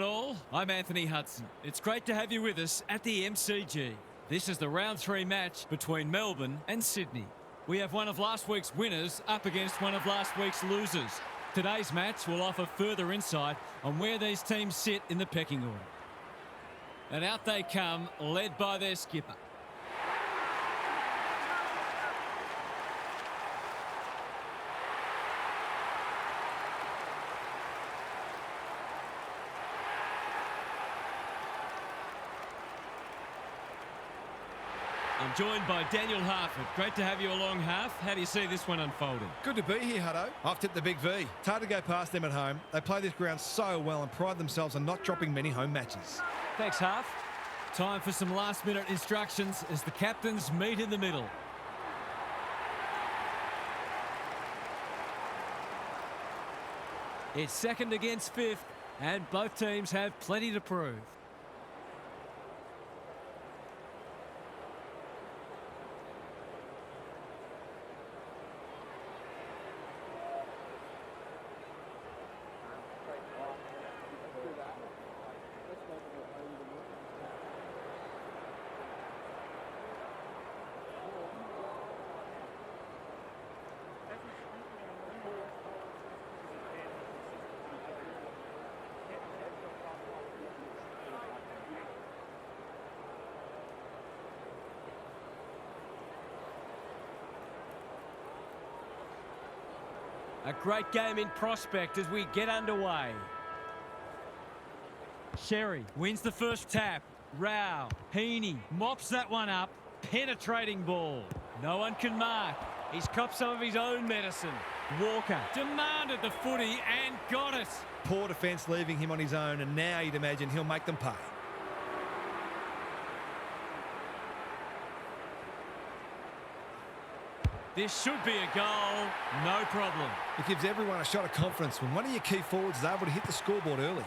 All, I'm Anthony Hudson. It's great to have you with us at the M.C.G. This is the round 3 match between Melbourne and Sydney. We have one of last week's winners up against one of last week's losers. Today's match will offer further insight on where these teams sit in the pecking order. And out they come, led by their skipper. I'm joined by Daniel Harford. Great to have you along, Harf. How do you see this one unfolding? Good to be here, Hutto. I've tipped the Big V. It's hard to go past them at home. They play this ground so well and pride themselves on not dropping many home matches. Thanks, Harf. Time for some last-minute instructions as the captains meet in the middle. It's second against fifth, and both teams have plenty to prove. A great game in prospect as we get underway. Sherry wins the first tap. Rao, Heaney mops that one up. Penetrating ball. No one can mark. He's copped some of his own medicine. Walker demanded the footy and got it. Poor defence leaving him on his own, and now you'd imagine he'll make them pay. This should be a goal, no problem. It gives everyone a shot of confidence when one of your key forwards is able to hit the scoreboard early.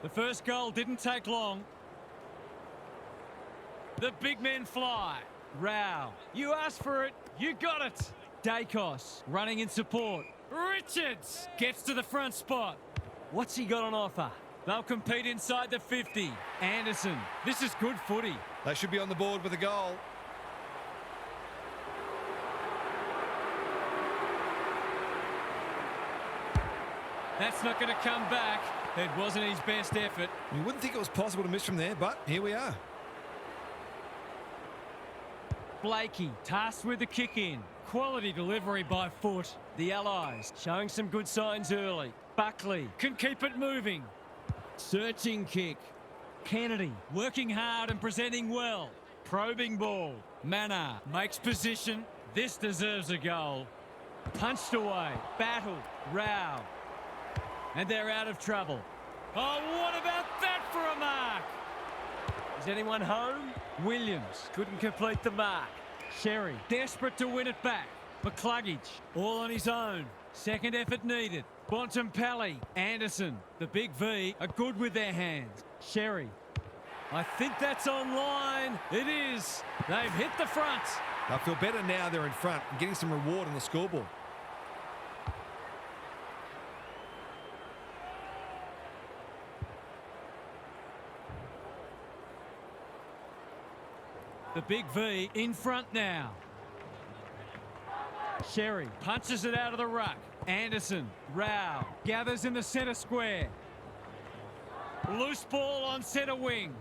The first goal didn't take long. The big men fly. Rao, you asked for it, you got it. Dacos running in support. Richards gets to the front spot. What's he got on offer? They'll compete inside the 50. Anderson, this is good footy. They should be on the board with a goal. That's not going to come back. It wasn't his best effort. You wouldn't think it was possible to miss from there, but here we are. Blakey tasked with the kick in. Quality delivery by Foot. The Allies showing some good signs early. Buckley can keep it moving. Searching kick. Kennedy working hard and presenting well. Probing ball. Mannar makes position. This deserves a goal. Punched away. Battle. Rao. And they're out of trouble. Oh, what about that for a mark? Is anyone home? Williams couldn't complete the mark. Sherry desperate to win it back. McCluggage all on his own. Second effort needed. Bontempelli. Anderson. The Big V are good with their hands. Sherry. I think that's online. It is. They've hit the front. They'll feel better now they're in front and getting some reward on the scoreboard. The Big V in front now. Sherry punches it out of the ruck. Anderson, Rao, gathers in the centre square. Loose ball on centre wing.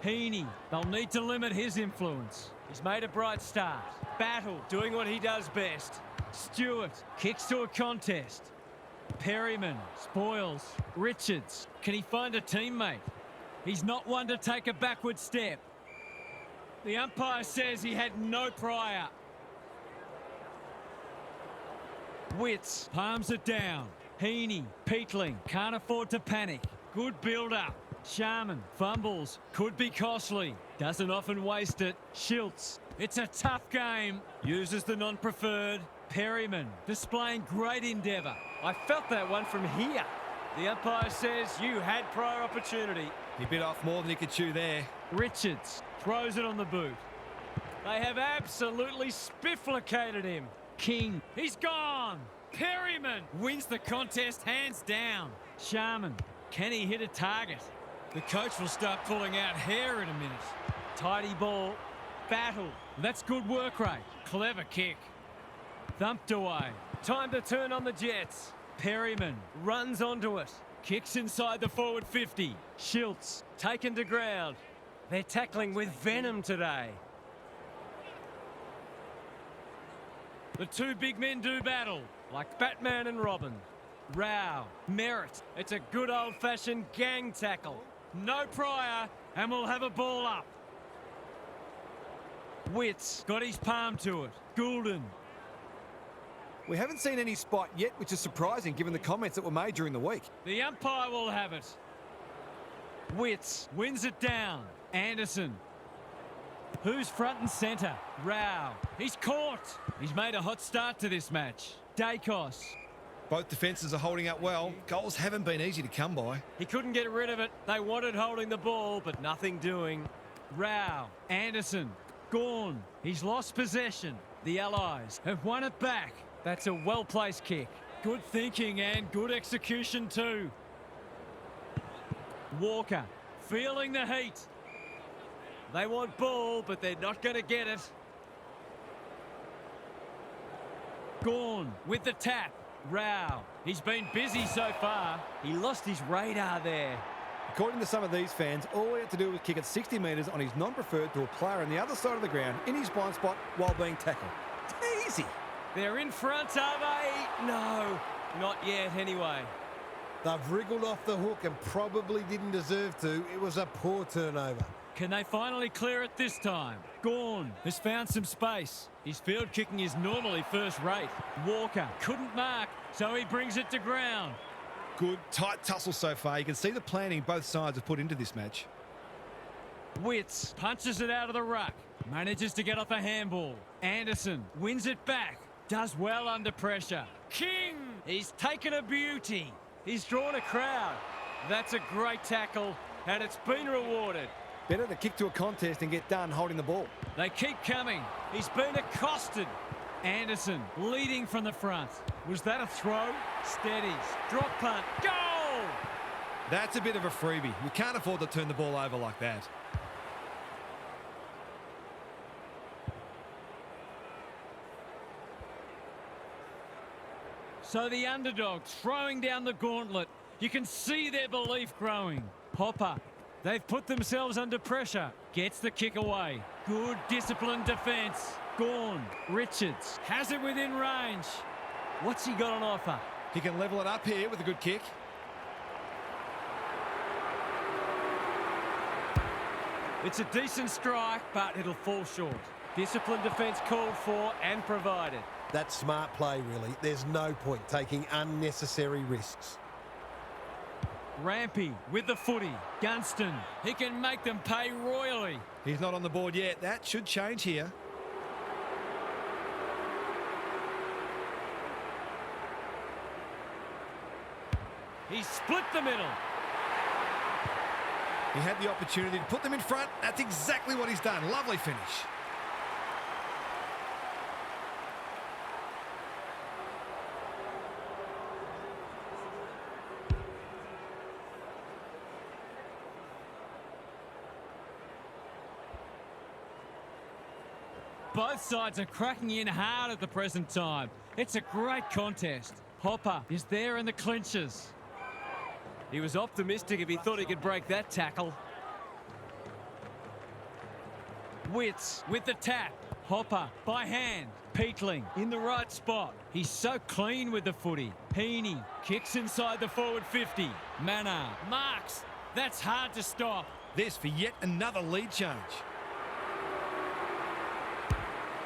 Heaney, they'll need to limit his influence. He's made a bright start. Battle, doing what he does best. Stewart kicks to a contest. Perryman spoils. Richards, can he find a teammate? He's not one to take a backward step. The umpire says he had no prior. Witts palms it down. Heaney, Peatling, can't afford to panic. Good build-up. Sharman fumbles, could be costly. Doesn't often waste it. Schiltz, it's a tough game. Uses the non-preferred. Perryman displaying great endeavour. I felt that one from here. The umpire says you had prior opportunity. He bit off more than he could chew there. Richards throws it on the boot. They have absolutely spifflicated him. King, he's gone. Perryman wins the contest hands down. Sharman, can he hit a target? The coach will start pulling out hair in a minute. Tidy ball. Battle. That's good work rate. Clever kick. Thumped away. Time to turn on the Jets. Perryman runs onto it. Kicks inside the forward 50. Schultz taken to ground. They're tackling with venom today. The two big men do battle, like Batman and Robin. Row, Merritt. It's a good old-fashioned gang tackle. No prior, and we'll have a ball up. Witts got his palm to it. Goulden. We haven't seen any spot yet, which is surprising given the comments that were made during the week. The umpire will have it. Witts wins it down. Anderson. Who's front and centre? Row. He's caught. He's made a hot start to this match. Dacos. Both defences are holding up well. Goals haven't been easy to come by. He couldn't get rid of it. They wanted holding the ball, but nothing doing. Row. Anderson. Gawn. He's lost possession. The Allies have won it back. That's a well-placed kick. Good thinking and good execution too. Walker. Feeling the heat. They want ball, but they're not going to get it. Gawn with the tap. Row. He's been busy so far. He lost his radar there. According to some of these fans, all he had to do was kick it 60 metres on his non-preferred to a player on the other side of the ground in his blind spot while being tackled. Easy. They're in front, are they? No, not yet anyway. They've wriggled off the hook and probably didn't deserve to. It was a poor turnover. Can they finally clear it this time? Gawn has found some space. His field kicking is normally first rate. Walker couldn't mark, so he brings it to ground. Good, tight tussle so far. You can see the planning both sides have put into this match. Witts punches it out of the ruck. Manages to get off a handball. Anderson wins it back. Does well under pressure. King! He's taken a beauty. He's drawn a crowd. That's a great tackle, and it's been rewarded. Better to kick to a contest and get done holding the ball. They keep coming. He's been accosted. Anderson leading from the front. Was that a throw? Steadies. Drop punt. Goal! That's a bit of a freebie. You can't afford to turn the ball over like that. So the underdogs throwing down the gauntlet. You can see their belief growing. Hopper. They've put themselves under pressure. Gets the kick away. Good disciplined defence. Gawn. Richards has it within range. What's he got on offer? He can level it up here with a good kick. It's a decent strike, but it'll fall short. Disciplined defence called for and provided. That's smart play, really. There's no point taking unnecessary risks. Rampy with the footy. Gunston. He can make them pay royally. He's not on the board yet. That should change here. He's split the middle. He had the opportunity to put them in front. That's exactly what he's done. Lovely finish. Both sides are cracking in hard at the present time. It's a great contest. Hopper is there in the clinches. He was optimistic if he thought he could break that tackle. Witts with the tap. Hopper by hand. Peatling in the right spot. He's so clean with the footy. Heaney kicks inside the forward 50. Mannar marks. That's hard to stop. This for yet another lead change.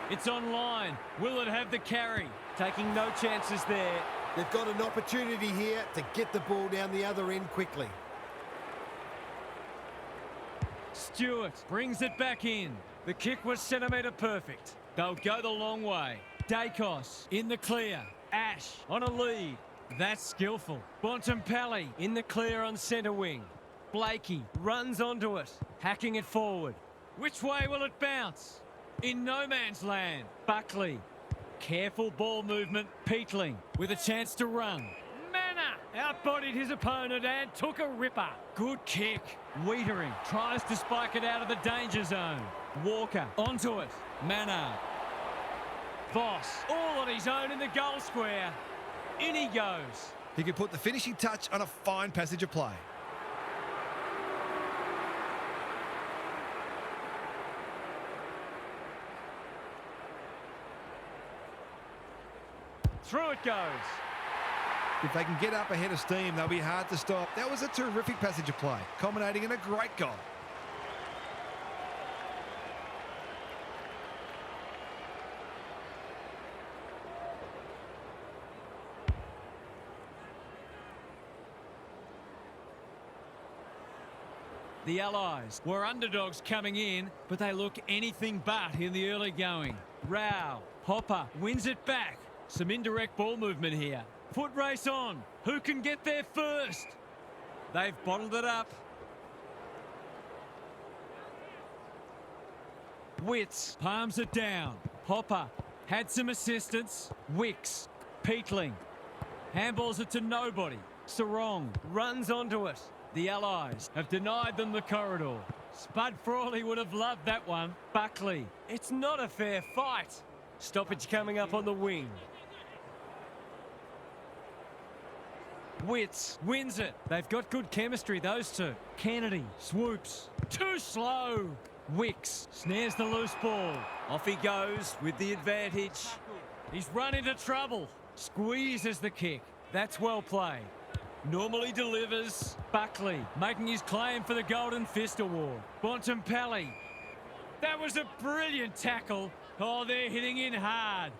It's online. Will it have the carry? Taking no chances there. They've got an opportunity here to get the ball down the other end quickly. Stewart brings it back in. The kick was centimetre perfect. They'll go the long way. Dacos in the clear. Ash on a lead. That's skillful. Bontempelli in the clear on centre wing. Blakey runs onto it, hacking it forward. Which way will it bounce? In no man's land. Buckley. Careful ball movement. Peatling with a chance to run. Manor outbodied his opponent and took a ripper. Good kick. Wiedering tries to spike it out of the danger zone. Walker onto it. Manor. Voss all on his own in the goal square. In he goes. He could put the finishing touch on a fine passage of play. Through it goes. If they can get up ahead of steam, they'll be hard to stop. That was a terrific passage of play, culminating in a great goal. The Allies were underdogs coming in, but they look anything but in the early going. Rao, Hopper wins it back. Some indirect ball movement here. Foot race on. Who can get there first? They've bottled it up. Witts palms it down. Hopper had some assistance. Wicks, Peatling. Handballs it to nobody. Sarong runs onto it. The Allies have denied them the corridor. Spud Frawley would have loved that one. Buckley. It's not a fair fight. Stoppage coming up on the wing. Witts wins it. They've got good chemistry, those two. Kennedy swoops. Too slow. Wicks snares the loose ball. Off he goes with the advantage. He's run into trouble. Squeezes the kick. That's well played. Normally delivers. Buckley making his claim for the Golden Fist Award. Bontempelli. That was a brilliant tackle. Oh, they're hitting in hard.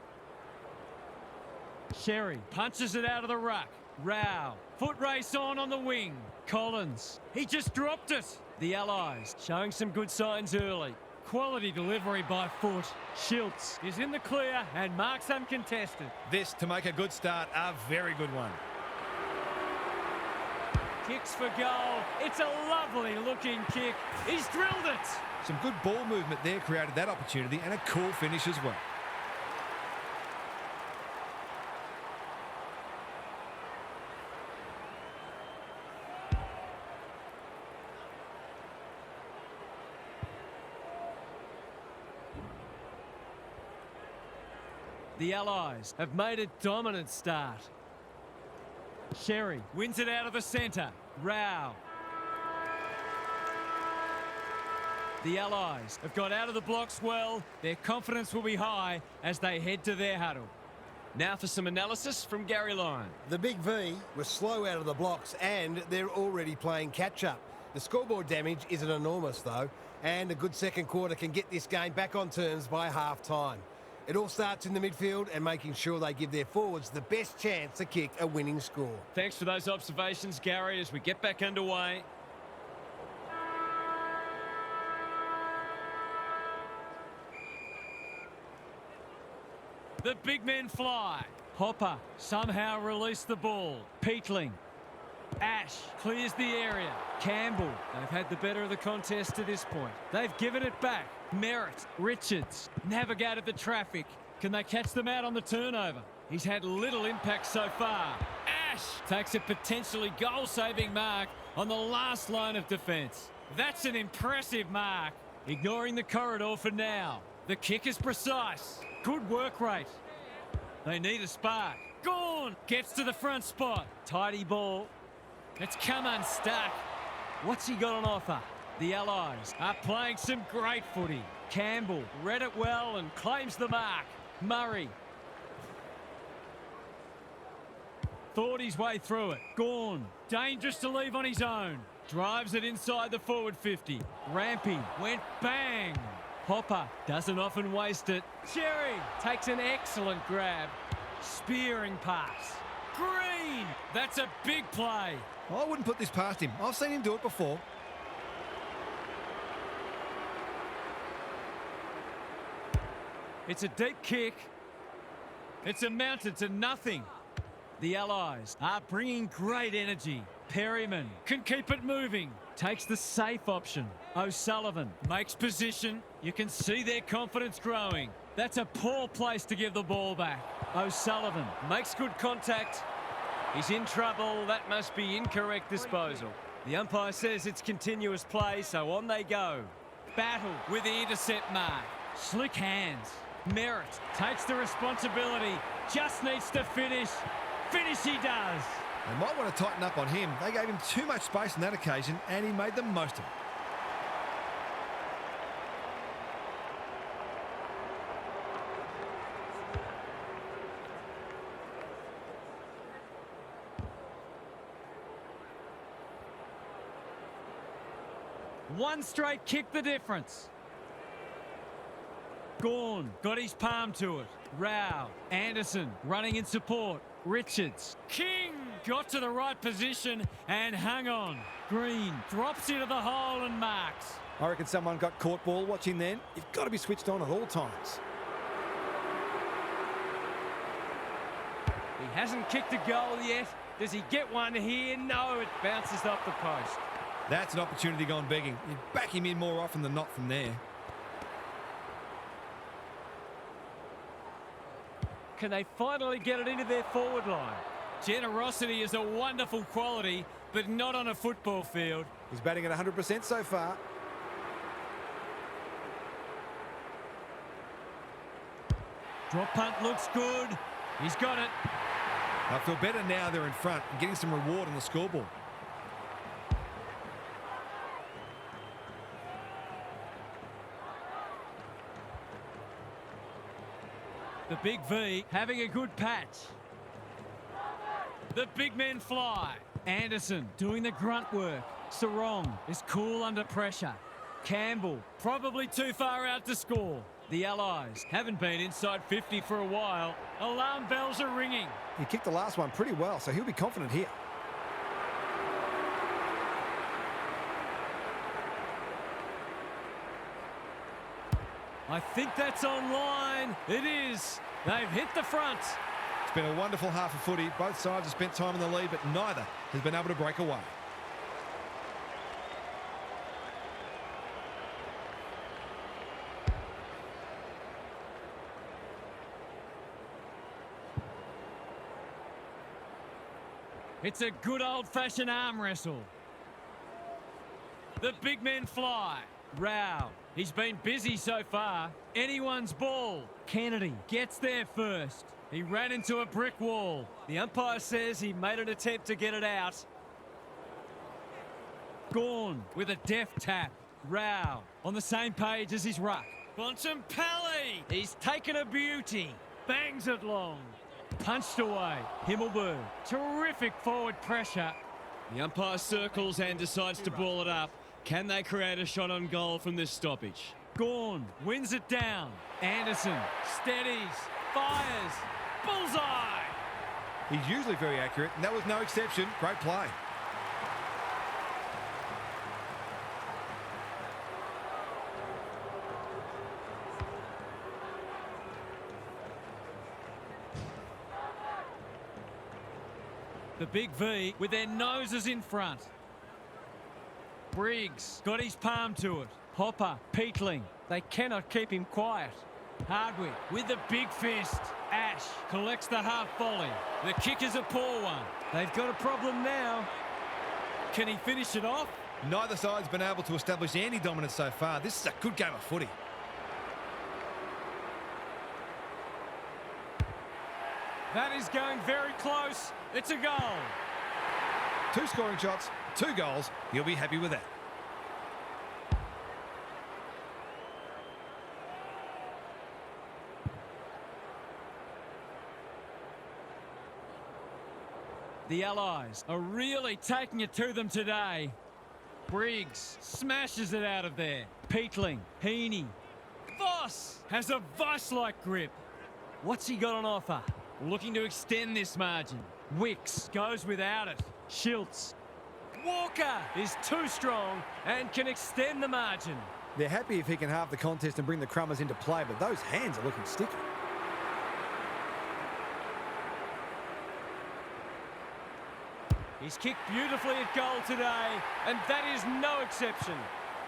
Sherry punches it out of the ruck. Rao. Foot race on the wing. Collins. He just dropped it. The Allies showing some good signs early. Quality delivery by Foot. Schiltz is in the clear and marks uncontested. This, to make a good start, a very good one. Kicks for goal. It's a lovely looking kick. He's drilled it. Some good ball movement there created that opportunity, and a cool finish as well. The Allies have made a dominant start. Sherry wins it out of the centre. Rao. The Allies have got out of the blocks well. Their confidence will be high as they head to their huddle. Now for some analysis from Gary Lyon. The Big V was slow out of the blocks and they're already playing catch-up. The scoreboard damage isn't enormous though, and a good second quarter can get this game back on terms by half-time. It all starts in the midfield and making sure they give their forwards the best chance to kick a winning score. Thanks for those observations, Gary, as we get back underway. The big men fly. Hopper somehow released the ball. Peatling. Ash clears the area. Campbell, they've had the better of the contest to this point. They've given it back. Merritt, Richards, navigated the traffic. Can they catch them out on the turnover? He's had little impact so far. Ash takes a potentially goal-saving mark on the last line of defence. That's an impressive mark. Ignoring the corridor for now. The kick is precise. Good work rate. They need a spark. Gorn gets to the front spot. Tidy ball. It's come unstuck. What's he got on offer? The Allies are playing some great footy. Campbell read it well and claims the mark. Murray thought his way through it. Gorn, dangerous to leave on his own. Drives it inside the forward 50. Rampy went bang. Hopper doesn't often waste it. Cherry takes an excellent grab. Spearing pass. Green, that's a big play. I wouldn't put this past him. I've seen him do it before. It's a deep kick. It's amounted to nothing. The Allies are bringing great energy. Perryman can keep it moving. Takes the safe option. O'Sullivan makes position. You can see their confidence growing. That's a poor place to give the ball back. O'Sullivan makes good contact. He's in trouble. That must be incorrect disposal. The umpire says it's continuous play, so on they go. Battle with the intercept mark. Slick hands. Merritt takes the responsibility. Just needs to finish. Finish he does. They might want to tighten up on him. They gave him too much space on that occasion, and he made the most of it. One straight kick the difference. Gawn got his palm to it. Rao. Anderson running in support. Richards. King got to the right position and hung on. Green drops into the hole and marks. I reckon someone got caught ball watching then. You've got to be switched on at all times. He hasn't kicked a goal yet. Does he get one here? No, it bounces off the post. That's an opportunity gone begging. You'd back him in more often than not from there. Can they finally get it into their forward line? Generosity is a wonderful quality, but not on a football field. He's batting at 100% so far. Drop punt looks good. He's got it. I feel better now they're in front and getting some reward on the scoreboard. The big V having a good patch. The big men fly. Anderson doing the grunt work. Sarong is cool under pressure. Campbell probably too far out to score. The Allies haven't been inside 50 for a while. Alarm bells are ringing. He kicked the last one pretty well, so he'll be confident here. I think that's online. It is. They've hit the front. It's been a wonderful half of footy. Both sides have spent time in the lead, but neither has been able to break away. It's a good old-fashioned arm wrestle. The big men fly. Rao. He's been busy so far. Anyone's ball. Kennedy gets there first. He ran into a brick wall. The umpire says he made an attempt to get it out. Gawn with a deft tap. Rao on the same page as his ruck. Bontempelli. He's taken a beauty. Bangs it long. Punched away. Himmelberg. Terrific forward pressure. The umpire circles and decides to ball it up. Can they create a shot on goal from this stoppage? Gawn wins it down. Anderson steadies, fires, bullseye! He's usually very accurate, and that was no exception. Great play. The big V with their noses in front. Briggs got his palm to it. Hopper, Peatling. They cannot keep him quiet. Hardwick with the big fist. Ash collects the half volley. The kick is a poor one. They've got a problem now. Can he finish it off? Neither side's been able to establish any dominance so far. This is a good game of footy. That is going very close. It's a goal. 2 scoring shots, 2 goals. You'll be happy with that. The Allies are really taking it to them today. Briggs smashes it out of there. Peatling, Heaney. Voss has a vice-like grip. What's he got on offer? Looking to extend this margin. Wicks goes without it. Schultz. Walker is too strong and can extend the margin. They're happy if he can halve the contest and bring the Crummers into play, but those hands are looking sticky. He's kicked beautifully at goal today, and that is no exception.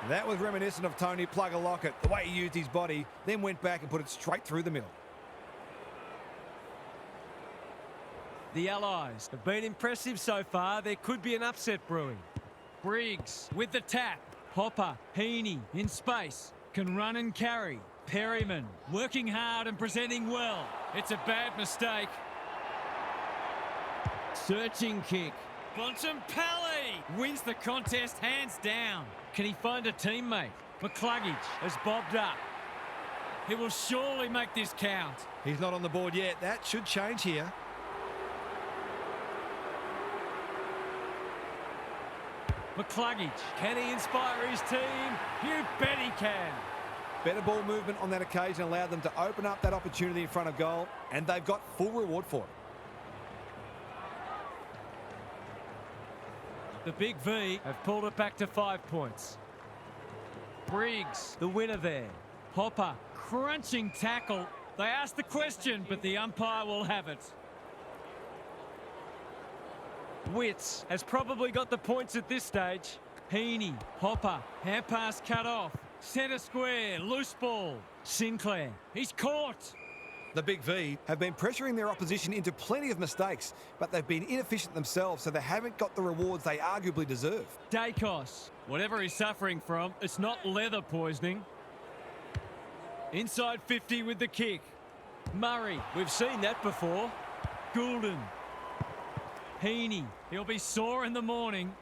That was reminiscent of Tony Plugger-Lockett, the way he used his body, then went back and put it straight through the middle. The Allies have been impressive so far. There could be an upset brewing. Briggs with the tap. Hopper, Heaney in space. Can run and carry. Perryman working hard and presenting well. It's a bad mistake. Searching kick. Bontempelli wins the contest hands down. Can he find a teammate? McCluggage has bobbed up. He will surely make this count. He's not on the board yet. That should change here. McCluggage, can he inspire his team? You bet he can. Better ball movement on that occasion allowed them to open up that opportunity in front of goal, and they've got full reward for it. The Big V have pulled it back to 5 points. Briggs, the winner there. Hopper, crunching tackle. They asked the question, but the umpire will have it. Witts has probably got the points at this stage. Heaney, Hopper, hand pass cut off. Centre square, loose ball. Sinclair, he's caught. The Big V have been pressuring their opposition into plenty of mistakes, but they've been inefficient themselves, so they haven't got the rewards they arguably deserve. Dacos, whatever he's suffering from, it's not leather poisoning. Inside 50 with the kick. Murray, we've seen that before. Goulden. Heaney, he'll be sore in the morning.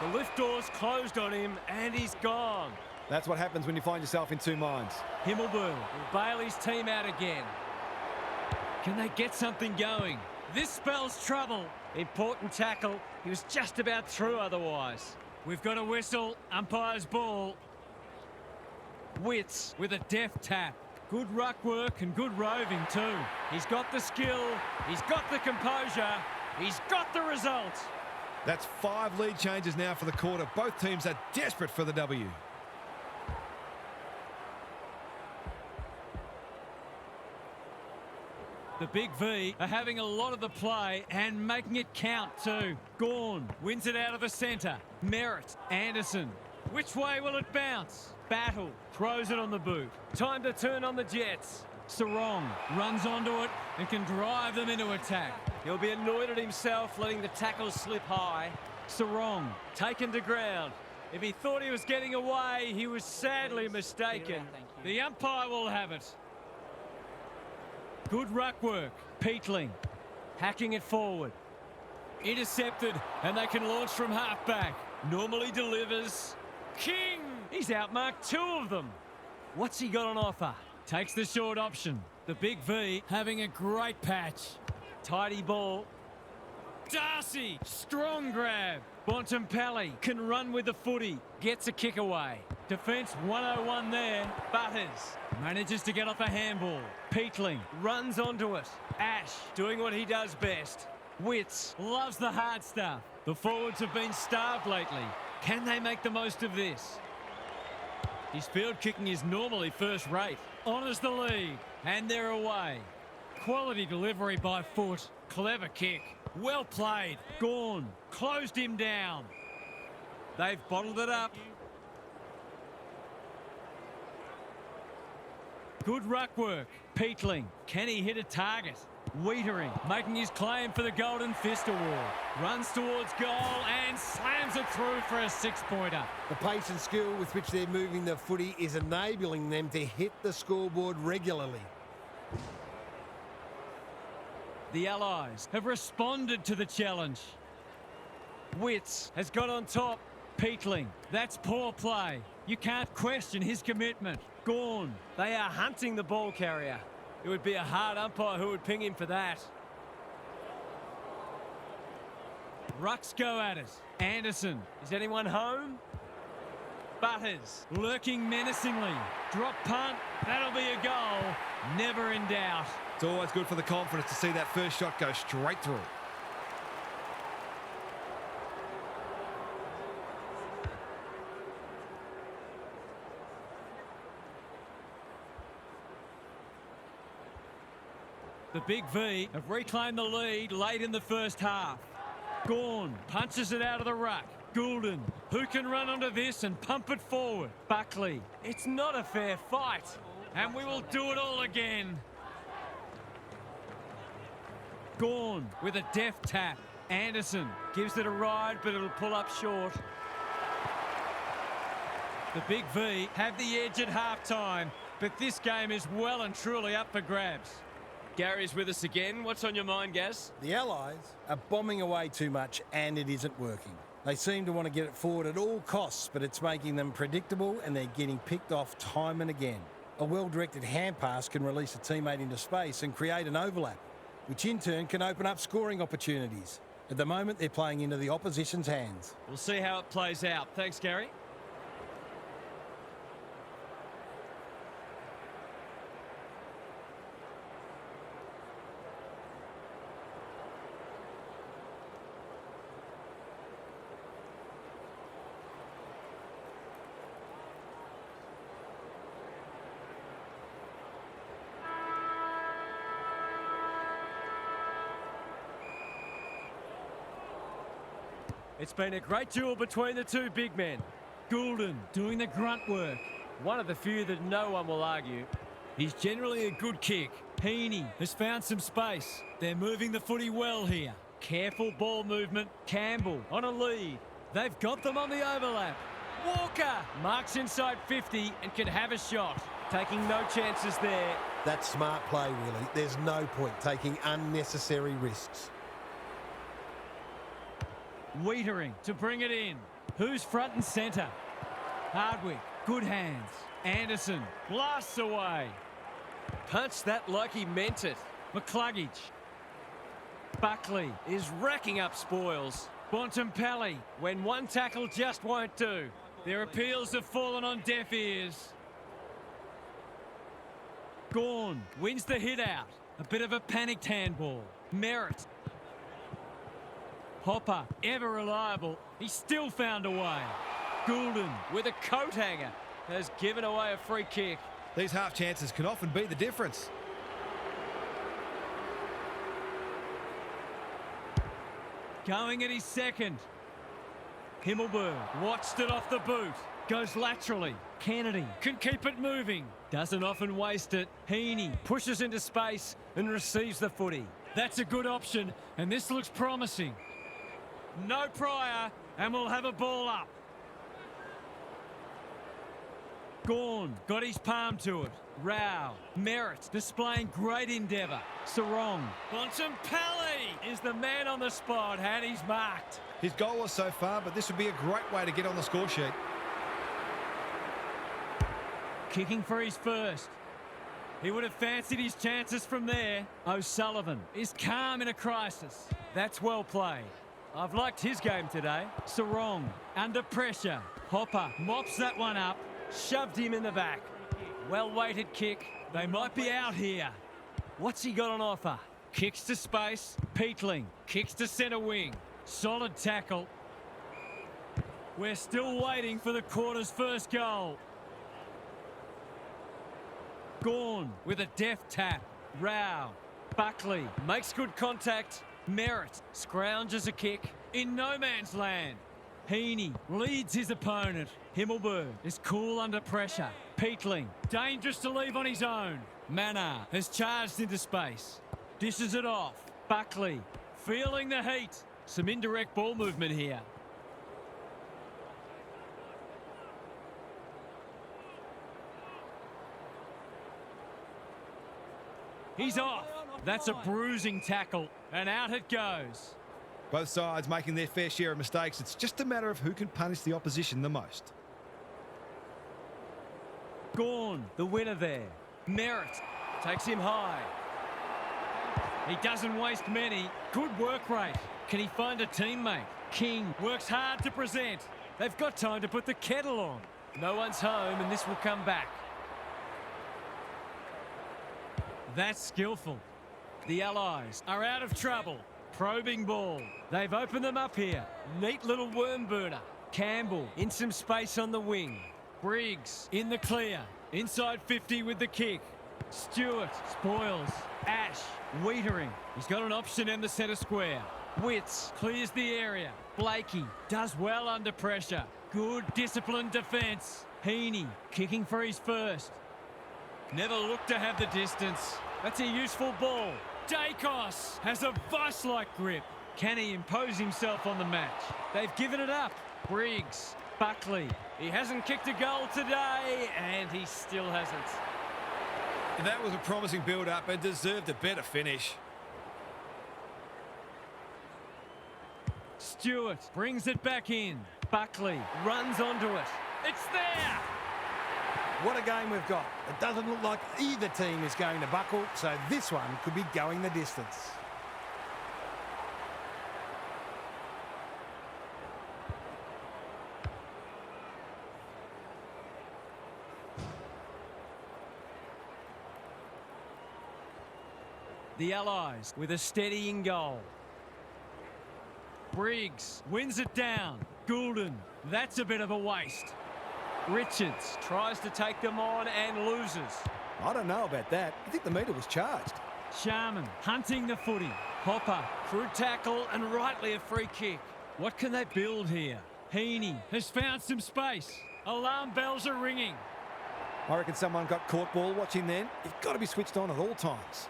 The lift door's closed on him and he's gone. That's what happens when you find yourself in two minds. Himmelberg will bail his team out again. Can they get something going? This spells trouble. Important tackle. He was just about through otherwise. We've got a whistle. Umpire's ball. Witts with a deft tap. Good ruck work and good roving too. He's got the skill. He's got the composure. He's got the result. That's 5 lead changes now for the quarter. Both teams are desperate for the W. The Big V are having a lot of the play and making it count too. Gawn wins it out of the centre. Merritt, Anderson. Which way will it bounce? Battle throws it on the boot. Time to turn on the Jets. Sarong runs onto it and can drive them into attack. He'll be annoyed at himself letting the tackle slip high. Sarong taken to ground. If he thought he was getting away, he was sadly mistaken. The umpire will have it. Good ruck work. Peatling hacking it forward. Intercepted and they can launch from halfback. Normally delivers. King! He's outmarked 2 of them. What's he got on offer? Takes the short option. The Big V having a great patch. Tidy ball. Darcy, strong grab. Bontempelli can run with the footy. Gets a kick away. Defence 101 there. Butters manages to get off a handball. Peatling runs onto it. Ash doing what he does best. Witts loves the hard stuff. The forwards have been starved lately. Can they make the most of this? His field kicking is normally first rate. Honours the lead. And they're away. Quality delivery by Foot. Clever kick. Well played. Gawn closed him down. They've bottled it up. Good ruck work. Peatling. Can he hit a target? Wiedering making his claim for the Golden Fist Award. Runs towards goal and slams it through for a 6-pointer. The pace and skill with which they're moving the footy is enabling them to hit the scoreboard regularly. The Allies have responded to the challenge. Witts has got on top. Peatling. That's poor play. You can't question his commitment. Gawn. They are hunting the ball carrier. It would be a hard umpire who would ping him for that. Rucks go at it. Anderson. Is anyone home? Butters. Lurking menacingly. Drop punt. That'll be a goal. Never in doubt. It's always good for the confidence to see that first shot go straight through. The Big V have reclaimed the lead late in the first half. Gawn punches it out of the ruck. Goulden, who can run onto this and pump it forward? Buckley, it's not a fair fight. And we will do it all again. Gawn with a deft tap. Anderson gives it a ride, but it'll pull up short. The Big V have the edge at half-time, but this game is well and truly up for grabs. Gary's with us again. What's on your mind, Gaz? The Allies are bombing away too much and it isn't working. They seem to want to get it forward at all costs, but it's making them predictable and they're getting picked off time and again. A well-directed hand pass can release a teammate into space and create an overlap, which in turn can open up scoring opportunities. At the moment, they're playing into the opposition's hands. We'll see how it plays out. Thanks, Gary. It's been a great duel between the two big men. Goulden doing the grunt work. One of the few that no one will argue. He's generally a good kick. Heaney has found some space. They're moving the footy well here. Careful ball movement. Campbell on a lead. They've got them on the overlap. Walker marks inside 50 and can have a shot. Taking no chances there. That's smart play, really. There's no point taking unnecessary risks. Wiedering to bring it in. Who's front and centre? Hardwick, good hands. Anderson blasts away. Punched that like he meant it. McCluggage. Buckley is racking up spoils. Bontempelli, when one tackle just won't do. Their appeals have fallen on deaf ears. Gawn wins the hit out. A bit of a panicked handball. Merritt. Hopper, ever reliable. He still found a way. Goulden with a coat hanger has given away a free kick. These half chances can often be the difference. Going at his second. Himmelberg watched it off the boot. Goes laterally. Kennedy can keep it moving. Doesn't often waste it. Heaney pushes into space and receives the footy. That's a good option, and this looks promising. No prior, and we'll have a ball up. Gawn got his palm to it. Rao, Merritt displaying great endeavour. Sarong, Bontempelli is the man on the spot, and he's marked. His goal was so far, but this would be a great way to get on the score sheet. Kicking for his first. He would have fancied his chances from there. O'Sullivan is calm in a crisis. That's well played. I've liked his game today. Sarong under pressure. Hopper mops that one up. Shoved him in the back. Well-weighted kick. They might be out here. What's he got on offer? Kicks to space. Peatling kicks to centre wing. Solid tackle. We're still waiting for the quarter's first goal. Gawn with a deft tap. Rao. Buckley makes good contact. Merritt scrounges a kick in no man's land. Heaney leads his opponent. Himmelberg is cool under pressure. Peatling, dangerous to leave on his own. Mannar has charged into space. Dishes it off. Buckley feeling the heat. Some indirect ball movement here. He's off. That's a bruising tackle, and out it goes. Both sides making their fair share of mistakes. It's just a matter of who can punish the opposition the most. Gawn, the winner there. Merritt takes him high. He doesn't waste many. Good work rate. Can he find a teammate? King works hard to present. They've got time to put the kettle on. No one's home, and this will come back. That's skillful. The Allies are out of trouble. Probing ball. They've opened them up here. Neat little worm burner. Campbell in some space on the wing. Briggs in the clear. Inside 50 with the kick. Stewart spoils. Ash. Wiedering. He's got an option in the centre square. Witts clears the area. Blakey does well under pressure. Good disciplined defence. Heaney kicking for his first. Never looked to have the distance. That's a useful ball. Dacos has a vice-like grip. Can he impose himself on the match? They've given it up. Briggs, Buckley. He hasn't kicked a goal today, and he still hasn't. That was a promising build-up and deserved a better finish. Stewart brings it back in. Buckley runs onto it. It's there! What a game we've got. It doesn't look like either team is going to buckle, so this one could be going the distance. The Allies with a steadying goal. Briggs wins it down. Goulden, that's a bit of a waste. Richards tries to take them on and loses. I don't know about that. I think the meter was charged. Sharman hunting the footy. Hopper through tackle and rightly a free kick. What can they build here? Heaney has found some space. Alarm bells are ringing. I reckon someone got caught ball watching then. You've got to be switched on at all times.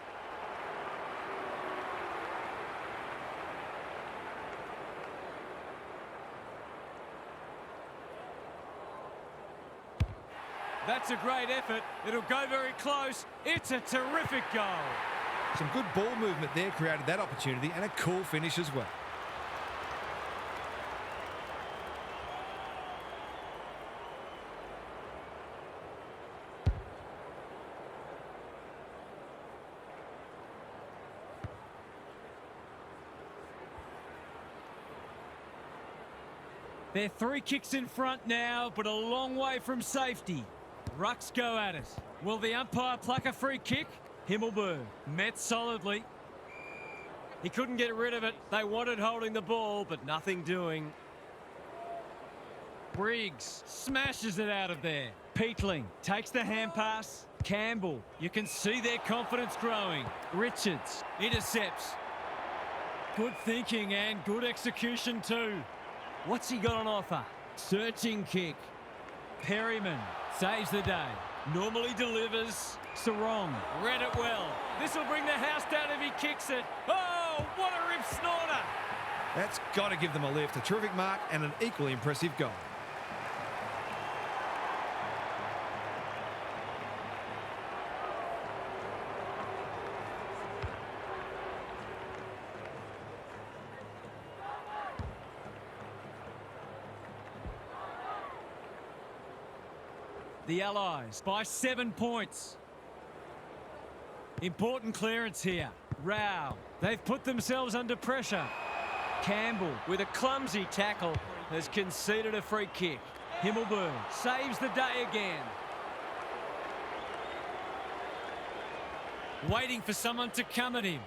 That's a great effort. It'll go very close. It's a terrific goal. Some good ball movement there created that opportunity and a cool finish as well. They're 3 kicks in front now, but a long way from safety. Rucks go at it. Will the umpire pluck a free kick? Himmelberg met solidly. He couldn't get rid of it. They wanted holding the ball, but nothing doing. Briggs smashes it out of there. Peatling takes the hand pass. Campbell, you can see their confidence growing. Richards intercepts. Good thinking and good execution too. What's he got on offer? Searching kick. Perryman saves the day. Normally delivers. Sarong read it well. This will bring the house down if he kicks it. Oh, what a rip snorter. That's got to give them a lift. A terrific mark and an equally impressive goal. The Allies by 7 points. Important clearance here. Rao. They've put themselves under pressure. Campbell with a clumsy tackle has conceded a free kick. Himmelberg saves the day again. Waiting for someone to come at him.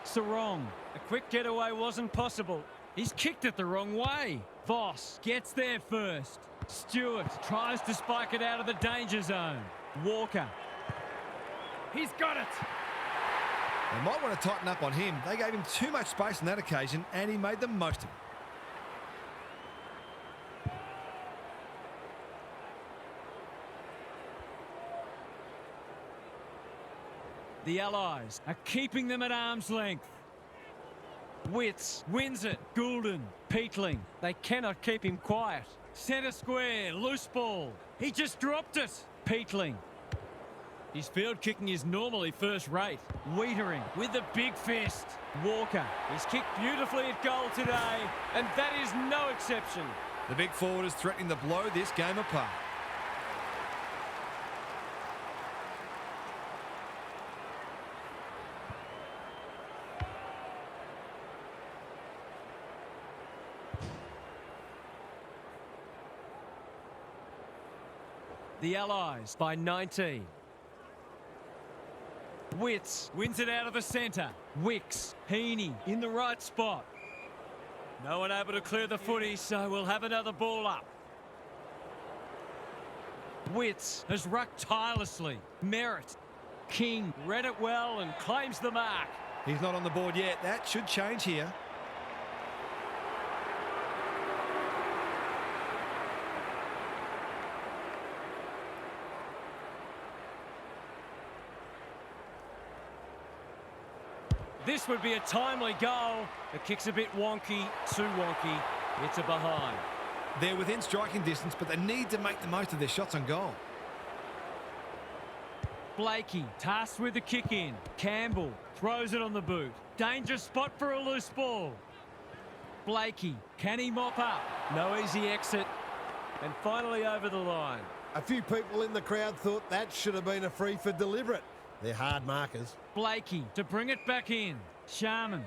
Sarong. A quick getaway wasn't possible. He's kicked it the wrong way. Voss gets there first. Stewart tries to spike it out of the danger zone. Walker. He's got it. They might want to tighten up on him. They gave him too much space on that occasion and he made the most of it. The Allies are keeping them at arm's length. Witts wins it. Goulden, Peatling. They cannot keep him quiet. Centre square, loose ball. He just dropped it. Peatling. His field kicking is normally first rate. Wiedering with the big fist. Walker. He's kicked beautifully at goal today, and that is no exception. The big forward is threatening to blow this game apart. The Allies by 19. Witts wins it out of the centre. Wicks, Heaney in the right spot. No one able to clear the footy, so we'll have another ball up. Witts has rucked tirelessly. Merritt. King read it well and claims the mark. He's not on the board yet. That should change here. This would be a timely goal. The kick's a bit wonky, too wonky. It's a behind. They're within striking distance, but they need to make the most of their shots on goal. Blakey tasked with the kick in. Campbell throws it on the boot. Dangerous spot for a loose ball. Blakey, can he mop up? No easy exit. And finally over the line. A few people in the crowd thought that should have been a free for deliberate. They're hard markers. Blakey to bring it back in. Sharman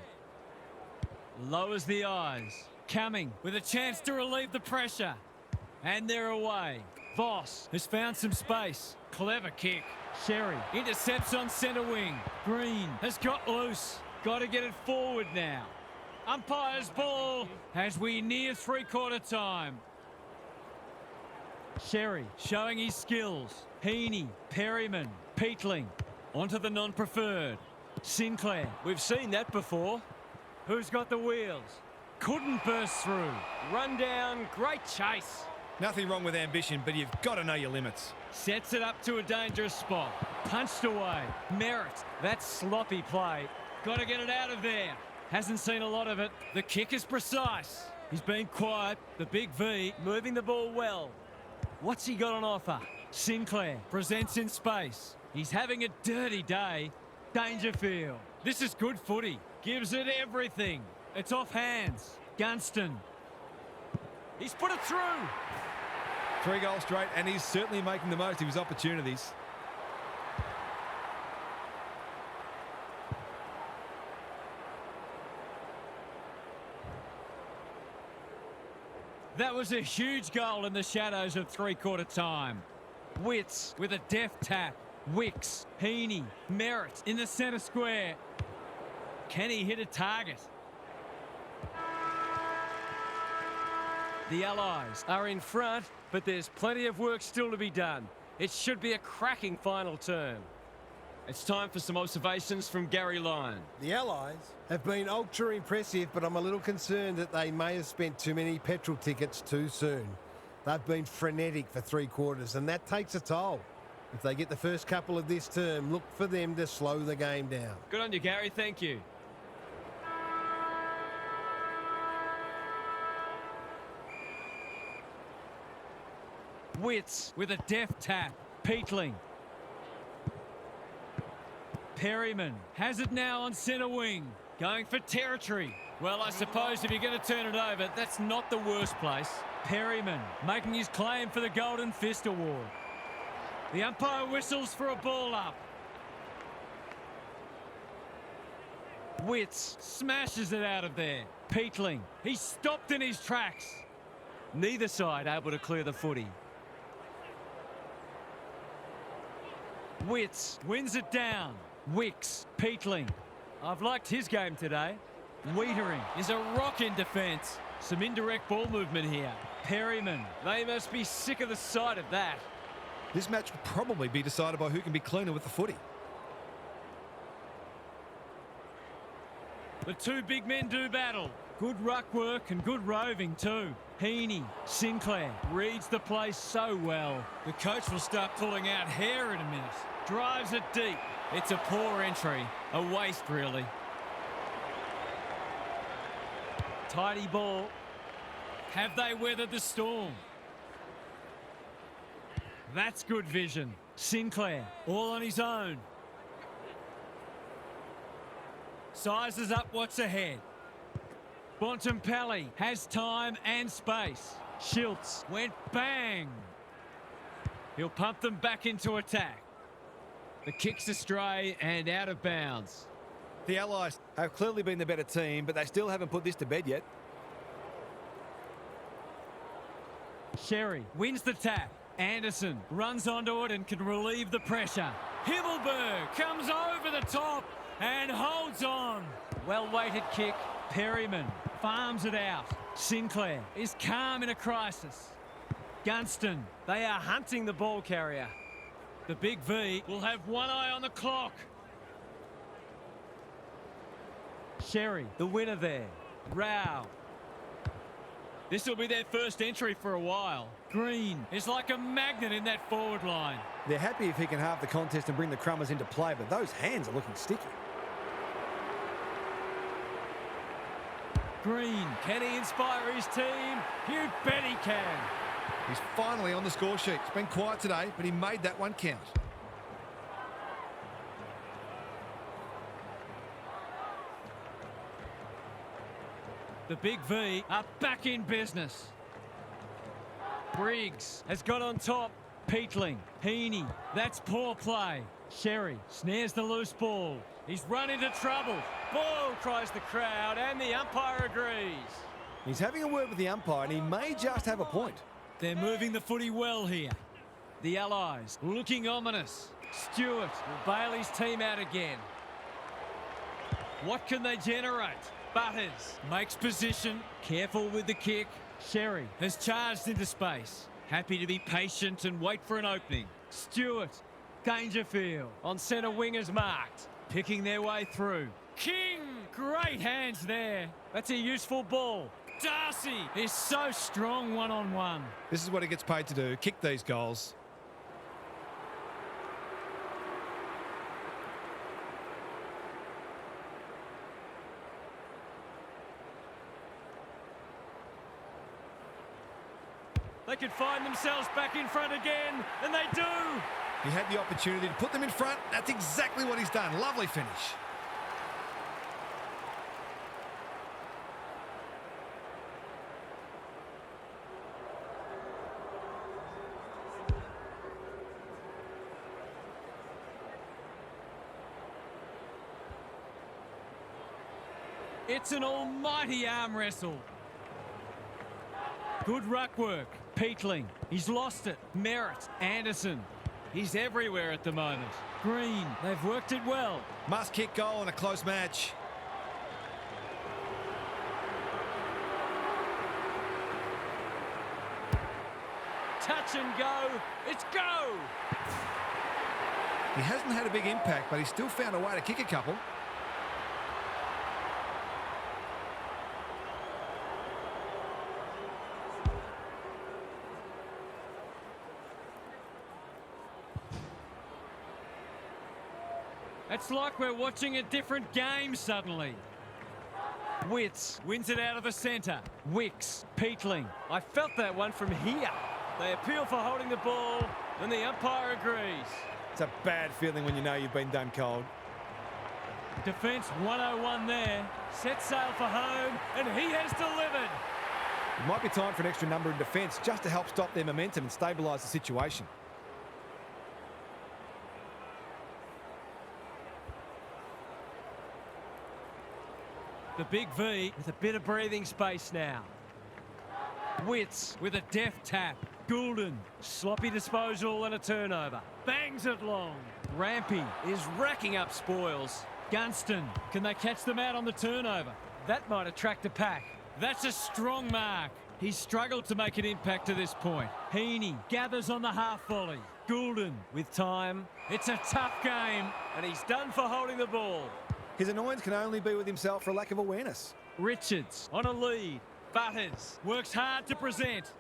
lowers the eyes. Cumming with a chance to relieve the pressure. And they're away. Voss has found some space. Clever kick. Sherry intercepts on centre wing. Green has got loose. Got to get it forward now. Umpire's ball as we near three-quarter time. Sherry showing his skills. Heaney, Perryman, Peatling. Onto the non-preferred. Sinclair. We've seen that before. Who's got the wheels? Couldn't burst through. Run down. Great chase. Nothing wrong with ambition, but you've got to know your limits. Sets it up to a dangerous spot. Punched away. Merritt. That sloppy play. Got to get it out of there. Hasn't seen a lot of it. The kick is precise. He's been quiet. The big V moving the ball well. What's he got on offer? Sinclair presents in space. He's having a dirty day. Dangerfield. This is good footy. Gives it everything. It's off hands. Gunston. He's put it through. 3 goals straight, and he's certainly making the most of his opportunities. That was a huge goal in the shadows of three-quarter time. Witts with a deft tap. Wicks, Heaney, Merritt in the centre square. Can he hit a target? The Allies are in front, but there's plenty of work still to be done. It should be a cracking final term. It's time for some observations from Gary Lyon. The Allies have been ultra impressive, but I'm a little concerned that they may have spent too many petrol tickets too soon. They've been frenetic for three quarters, and that takes a toll. If they get the first couple of this term, look for them to slow the game down. Good on you, Gary. Thank you. Witts with a deft tap. Peatling. Perryman has it now on centre wing. Going for territory. Well, I suppose if you're going to turn it over, that's not the worst place. Perryman making his claim for the Golden Fist Award. The umpire whistles for a ball up. Witts smashes it out of there. Peatling, he's stopped in his tracks. Neither side able to clear the footy. Witts wins it down. Wicks, Peatling. I've liked his game today. Wiedering is a rock in defence. Some indirect ball movement here. Perryman, they must be sick of the sight of that. This match will probably be decided by who can be cleaner with the footy. The two big men do battle. Good ruck work and good roving too. Heaney, Sinclair reads the play so well. The coach will start pulling out hair in a minute. Drives it deep. It's a poor entry. A waste, really. Tidy ball. Have they weathered the storm? That's good vision. Sinclair, all on his own. Sizes up what's ahead. Bontempelli has time and space. Schultz went bang. He'll pump them back into attack. The kick's astray and out of bounds. The Allies have clearly been the better team, but they still haven't put this to bed yet. Sherry wins the tap. Anderson runs onto it and can relieve the pressure. Himmelberg comes over the top and holds on. Well-weighted kick. Perryman farms it out. Sinclair is calm in a crisis. Gunston, they are hunting the ball carrier. The big V will have one eye on the clock. Sherry, the winner there. Rao. This will be their first entry for a while. Green is like a magnet in that forward line. They're happy if he can halve the contest and bring the Crummers into play, but those hands are looking sticky. Green, can he inspire his team? You bet he can. He's finally on the score sheet. It's been quiet today, but he made that one count. The Big V are back in business. Briggs has got on top. Peatling, Heaney, that's poor play. Sherry snares the loose ball. He's run into trouble. Ball, cries the crowd, and the umpire agrees. He's having a word with the umpire, and he may just have a point. They're moving the footy well here. The Allies looking ominous. Stewart will bail his team out again. What can they generate? Butters makes position. Careful with the kick. Sherry has charged into space. Happy to be patient and wait for an opening. Stewart, Dangerfield on centre wingers marked. Picking their way through. King, great hands there. That's a useful ball. Darcy is so strong one-on-one. This is what he gets paid to do, kick these goals. They could find themselves back in front again, and they do. He had the opportunity to put them in front. That's exactly what he's done. Lovely finish. It's an almighty arm wrestle. Good ruck work. Peatling. He's lost it. Merritt. Anderson. He's everywhere at the moment. Green. They've worked it well. Must kick goal in a close match. Touch and go. It's go. He hasn't had a big impact, but he's still found a way to kick a couple. It's like we're watching a different game suddenly. Witts wins it out of the centre. Wicks, Peatling. I felt that one from here. They appeal for holding the ball, and the umpire agrees. It's a bad feeling when you know you've been done cold. Defence 101 there. Set sail for home, and he has delivered. It might be time for an extra number in defence just to help stop their momentum and stabilise the situation. The Big V with a bit of breathing space now. Witts with a deft tap. Goulden, sloppy disposal and a turnover. Bangs it long. Rampy is racking up spoils. Gunston, can they catch them out on the turnover? That might attract a pack. That's a strong mark. He's struggled to make an impact to this point. Heaney gathers on the half volley. Goulden with time. It's a tough game, and he's done for holding the ball. His annoyance can only be with himself for a lack of awareness. Richards on a lead. Butters works hard to present.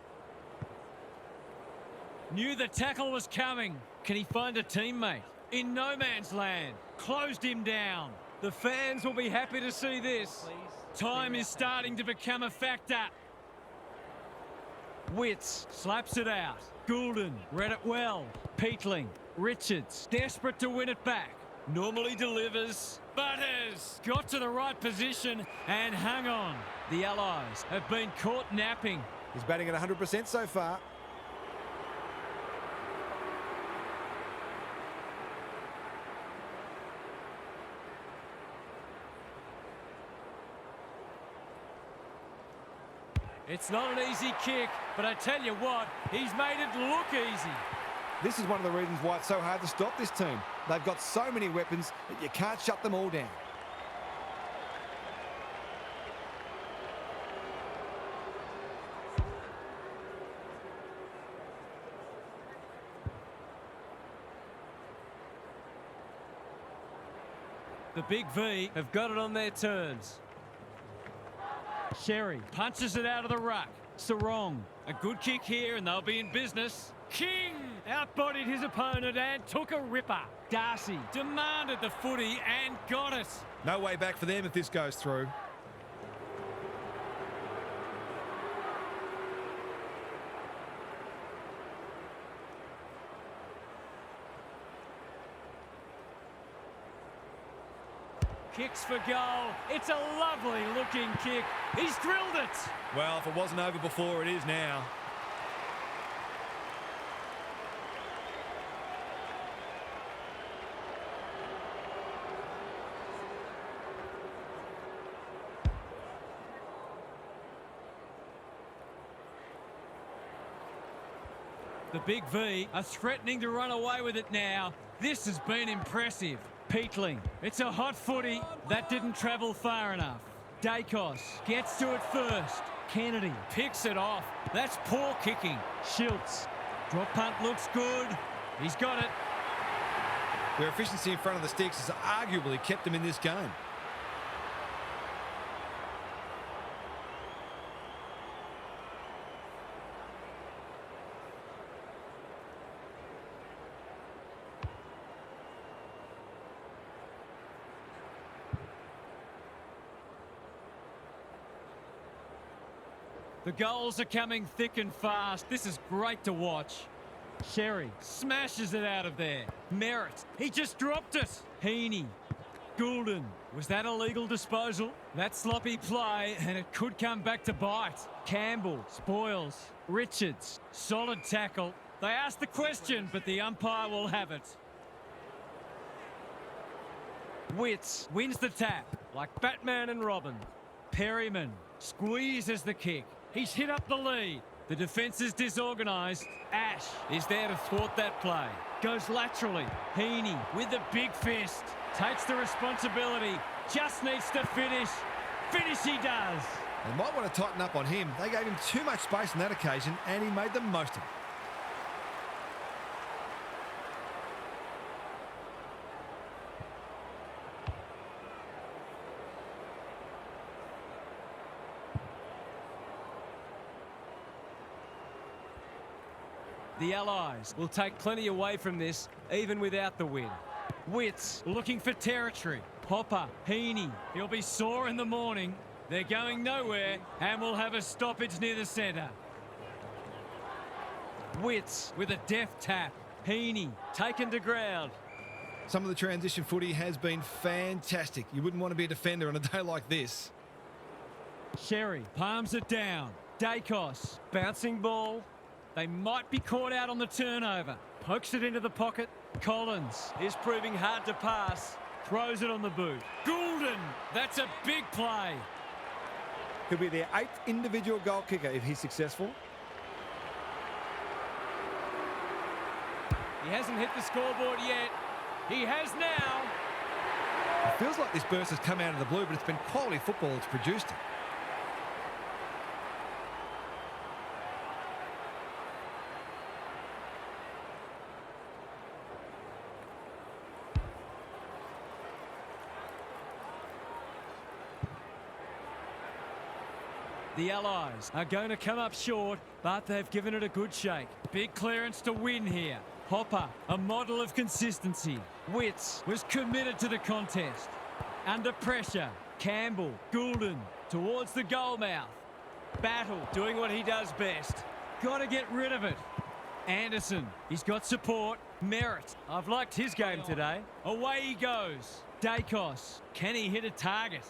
Knew the tackle was coming. Can he find a teammate? In no man's land. Closed him down. The fans will be happy to see this. Time is starting to become a factor. Witts slaps it out. Goulden read it well. Peatling. Richards desperate to win it back. Normally delivers. Butters got to the right position and hung on. The Allies have been caught napping. He's batting at 100% so far. It's not an easy kick, but I tell you what, he's made it look easy. This is one of the reasons why it's so hard to stop this team. They've got so many weapons that you can't shut them all down. The Big V have got it on their terms. Sherry punches it out of the ruck. Sarong, a good kick here and they'll be in business. King outbodied his opponent and took a ripper. Darcy demanded the footy and got it. No way back for them if this goes through. Kicks for goal. It's a lovely looking kick. He's drilled it. Well, if it wasn't over before, it is now. The Big V are threatening to run away with it now. This has been impressive. Peatling. It's a hot footy. That didn't travel far enough. Dacos gets to it first. Kennedy picks it off. That's poor kicking. Schultz. Drop punt looks good. He's got it. Their efficiency in front of the sticks has arguably kept them in this game. The goals are coming thick and fast. This is great to watch. Sherry smashes it out of there. Merritt, he just dropped it. Heaney. Goulden. Was that a legal disposal? That sloppy play, and it could come back to bite. Campbell. Spoils. Richards. Solid tackle. They asked the question, but the umpire will have it. Witts wins the tap, like Batman and Robin. Perryman squeezes the kick. He's hit up the lead. The defence is disorganised. Ash is there to thwart that play. Goes laterally. Heaney with the big fist. Takes the responsibility. Just needs to finish. Finish he does. They might want to tighten up on him. They gave him too much space on that occasion and he made the most of it. The Allies will take plenty away from this, even without the win. Witts looking for territory. Hopper, Heaney, he'll be sore in the morning. They're going nowhere and will have a stoppage near the centre. Witts with a deft tap. Heaney taken to ground. Some of the transition footy has been fantastic. You wouldn't want to be a defender on a day like this. Sherry palms it down. Dacos, bouncing ball. They might be caught out on the turnover. Pokes it into the pocket. Collins is proving hard to pass. Throws it on the boot. Goulden, that's a big play. He'll be their 8th individual goal kicker if he's successful. He hasn't hit the scoreboard yet. He has now. It feels like this burst has come out of the blue, but it's been quality football that's produced it. The Allies are going to come up short, but they've given it a good shake. Big clearance to win here. Hopper, a model of consistency. Witts was committed to the contest. Under pressure, Campbell, Goulden, towards the goal mouth. Battle, doing what he does best. Got to get rid of it. Anderson, he's got support. Merritt, I've liked his game today. Away he goes. Dacos, can he hit a target?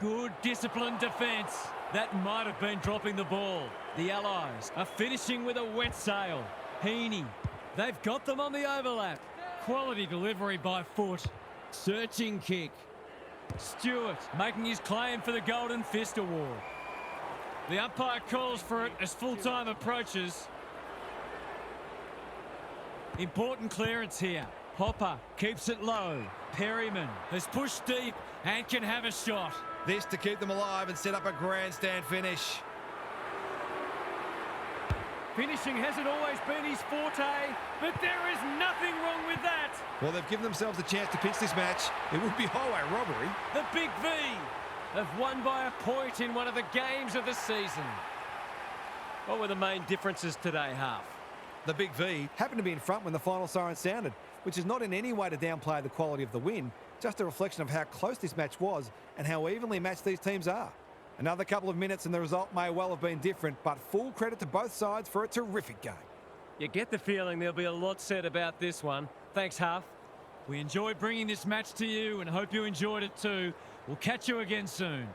Good disciplined defence. That might have been dropping the ball. The Allies are finishing with a wet sail. Heaney, they've got them on the overlap. Quality delivery by Foot. Searching kick. Stewart making his claim for the Golden Fist Award. The umpire calls for it as full-time approaches. Important clearance here. Hopper keeps it low. Perryman has pushed deep and can have a shot. This to keep them alive and set up a grandstand finish. Finishing hasn't always been his forte, but there is nothing wrong with that. Well, they've given themselves a chance to pitch this match. It would be highway robbery. The Big V have won by a point in one of the games of the season. What were the main differences today, Half? The Big V happened to be in front when the final siren sounded, which is not in any way to downplay the quality of the win, just a reflection of how close this match was and how evenly matched these teams are. Another couple of minutes and the result may well have been different, but full credit to both sides for a terrific game. You get the feeling there'll be a lot said about this one. Thanks, Half. We enjoyed bringing this match to you and hope you enjoyed it too. We'll catch you again soon.